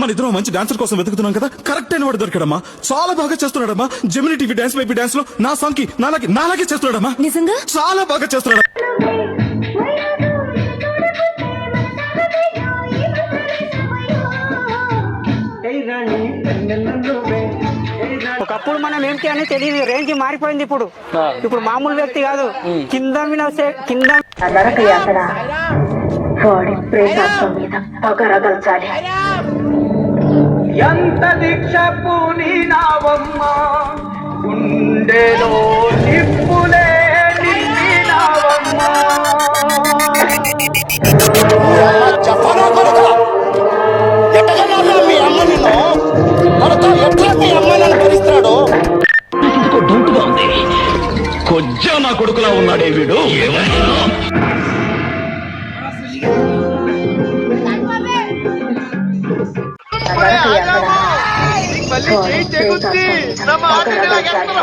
మన ఇద్దరం మంచి డాన్సర్ కోసం వెతుకుతున్నాం కదా, కరెక్ట్ అయిన వాడు దొరికాడమ్మా. చాలా బాగా చేస్తున్నాడమ్మా. Gemini TV dance baby dance లో నా సాంగ్ కి నాలాగే చేస్తున్నాడమ్మా. నిజంగా చాలా బాగా చేస్తున్నాడు. ఒకప్పుడు మనం ఏంటి అని తెలియదు, రేంజ్ మారిపోయింది. ఇప్పుడు మామూలు వ్యక్తి కాదు. కింద కింద నరక యాతన వాడి ప్రేతాత్మ మీద పగరగల్చాలి. ఎంత దీక్ష పూనినావమ్మ, గుండెలో నిప్పులే నింపినావమ్మ. ఎట్టగన్నా మీ అమ్మ నిన్ను మనతో ఎట్లా మీ అమ్మ నన్ను భరిస్తాడు. డౌట్గా ఉంది, కొజ్జా నా కొడుకులా ఉన్నాడే వీడు. నరక యాతన వాడి ప్రేతాత్మ మీద పగరగల్చాలి.